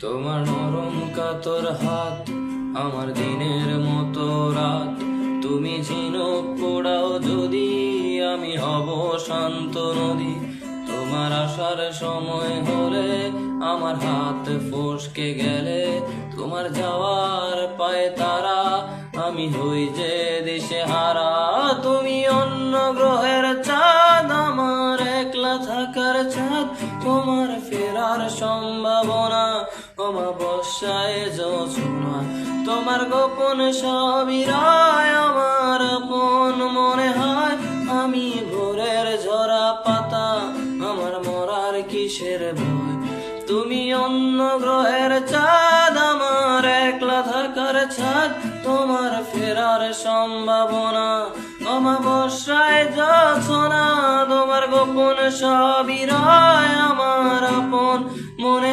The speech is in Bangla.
তোমার নরম কাতর হাত আমার দিনের মতো রাত। তুমি ঝিনুক পোড়াও যদি, আমি হব শান্ত নদী। তোমার আসার সময় হলে আমার হাত ফসকে গেলে, তোমার যাওয়ার পায়ে তারা আমি হই যে দিশে হারা। তুমি অন্য গ্রহের চাঁদ, আমার একলা থাকার চাঁদ। তোমার ফেরার সম্ভাবনা অমাবস্যায় জোছনা। তোমার গোপন সবই রায় আমার আপন মনে হয়। আমি ভোরের ঝরা পাতা, আমার মরার কিসের ভয়। তুমি অন্য গ্রহের চাঁদ, আমার একলা থাকার ছাদ। তোমার ফেরার সম্ভাবনা অমাবস্যায় জোছনা। তোমার গোপন সবই রায় আমার আপন মনে